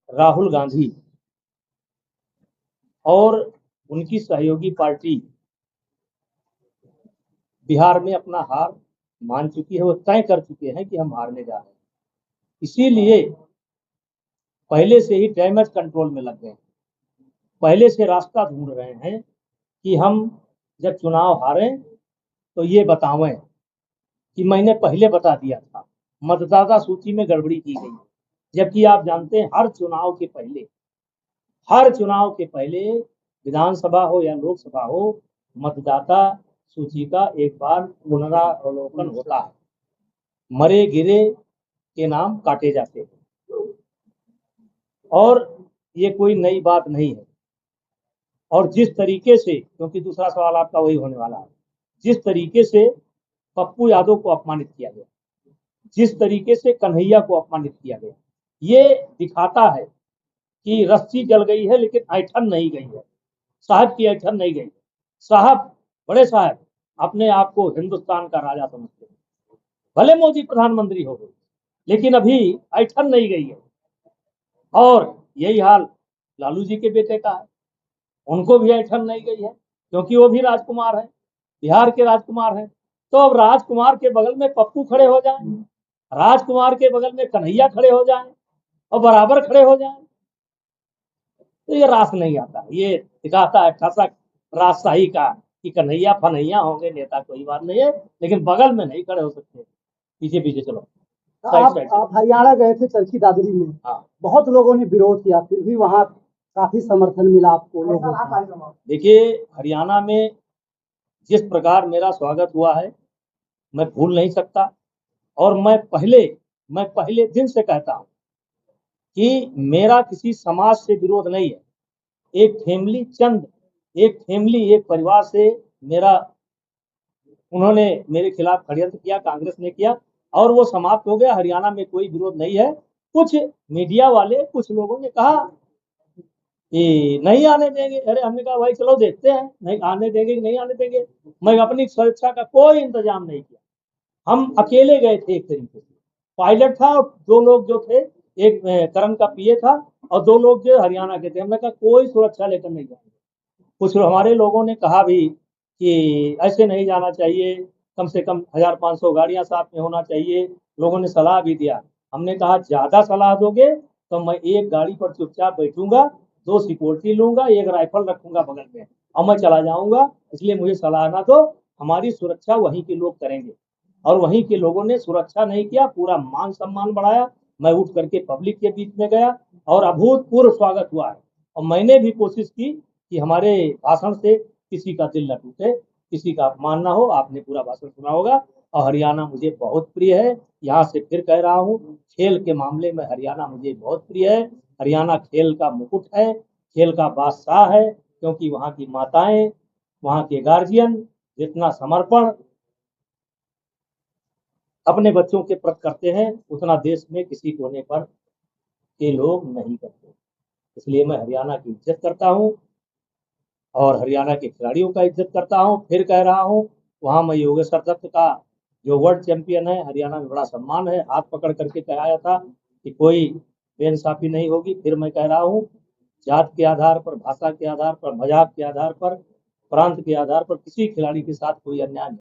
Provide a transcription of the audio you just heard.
राहुल गांधी और उनकी सहयोगी पार्टी बिहार में अपना हार मान चुकी है। वो तय कर चुके हैं कि हम हारने जा रहे हैं, इसीलिए पहले से ही डैमेज कंट्रोल में लग गए, पहले से रास्ता ढूंढ रहे हैं कि हम जब चुनाव हारें तो ये बतावें कि मैंने पहले बता दिया था, मतदाता सूची में गड़बड़ी की गई। जबकि आप जानते हैं हर चुनाव के पहले विधानसभा हो या लोकसभा हो, मतदाता सूची का एक बार पुनरावलोकन होता है, मरे गिरे के नाम काटे जाते हैं, और ये कोई नई बात नहीं है। और जिस तरीके से, क्योंकि दूसरा सवाल आपका वही होने वाला है, जिस तरीके से पप्पू यादव को अपमानित किया गया, जिस तरीके से कन्हैया को अपमानित किया गया, ये दिखाता है कि रस्सी जल गई है लेकिन ऐठन नहीं गई है, साहब की ऐठन नहीं गई है। साहब, बड़े साहब अपने आप को हिंदुस्तान का राजा समझते हैं, भले मोदी प्रधानमंत्री हो गए लेकिन अभी ऐठन नहीं गई है। और यही हाल लालू जी के बेटे का है, उनको भी ऐठन नहीं गई है, क्योंकि वो भी राजकुमार है, बिहार के राजकुमार हैं। तो अब राजकुमार के बगल में पप्पू खड़े हो जाएं, राजकुमार के बगल में कन्हैया खड़े हो जाएं और बराबर खड़े हो जाएं, तो ये रास नहीं आता। ये दिखाता है ठसक राजशाही का कि कन्हैया फनैया होंगे नेता, कोई बात नहीं है, लेकिन बगल में नहीं खड़े हो सकते। पीछे पीछे चलो। आप हरियाणा गए थे चरखी दादरी में। हाँ, बहुत लोगों ने विरोध किया, फिर भी वहाँ काफी समर्थन मिला आपको लोगों का। देखिए, हरियाणा में जिस प्रकार मेरा स्वागत हुआ है मैं भूल नहीं सकता। और मैं पहले दिन से कहता हूं कि मेरा किसी समाज से विरोध नहीं है। एक फैमिली, एक परिवार से मेरा, उन्होंने मेरे खिलाफ षड्यंत्र किया, कांग्रेस ने किया, और वो समाप्त हो गया। हरियाणा में कोई विरोध नहीं है। कुछ मीडिया वाले, कुछ लोगों ने कहा कि नहीं आने देंगे। अरे हमने कहा भाई चलो देखते हैं, नहीं आने देंगे कि नहीं आने देंगे। मैं अपनी सुरक्षा का कोई इंतजाम नहीं किया, हम अकेले गए थे। एक तरीके से पायलट था और दो लोग जो थे, एक करण का पीए था और दो लोग जो हरियाणा के थे। हमने कहा कोई सुरक्षा लेकर नहीं जाएंगे। कुछ हमारे लोगों ने कहा भी कि ऐसे नहीं जाना चाहिए, कम से कम 1500 गाड़ियां साथ में होना चाहिए। लोगों ने सलाह भी दिया। हमने कहा ज्यादा सलाह दोगे तो मैं एक गाड़ी पर चुपचाप बैठूंगा, दो सिक्योरिटी लूंगा, एक राइफल रखूंगा बगल में और मैं चला जाऊंगा। इसलिए मुझे सलाह ना दो, हमारी सुरक्षा वहीं के लोग करेंगे। और वहीं के लोगों ने सुरक्षा नहीं किया, पूरा मान सम्मान बढ़ाया। मैं उठ करके पब्लिक के बीच में गया और अभूतपूर्व स्वागत हुआ है। और मैंने भी कोशिश की कि हमारे भाषण से किसी का दिल न टूटे, किसी का अपमान ना हो। आपने पूरा भाषण सुना होगा। और हरियाणा मुझे बहुत प्रिय है। यहाँ से फिर कह रहा हूँ, खेल के मामले में हरियाणा मुझे बहुत प्रिय है। हरियाणा खेल का मुकुट है, खेल का बादशाह है, क्योंकि वहाँ की माताएं, वहाँ के गार्जियन जितना समर्पण अपने बच्चों के प्रति करते हैं, उतना देश में किसी कोने पर के लोग नहीं करते। इसलिए मैं हरियाणा की इज्जत करता हूँ और हरियाणा के खिलाड़ियों का इज्जत करता हूँ। फिर कह रहा हूँ, वहाँ मैं योगेश्वर दत्त का जो वर्ल्ड चैंपियन है, हरियाणा में बड़ा सम्मान है। हाथ पकड़ करके कहा था कि कोई बेइंसाफी नहीं होगी। फिर मैं कह रहा हूँ, जात के आधार पर, भाषा के आधार पर, मजाक के आधार पर, प्रांत के आधार पर किसी खिलाड़ी के साथ कोई अन्याय नहीं।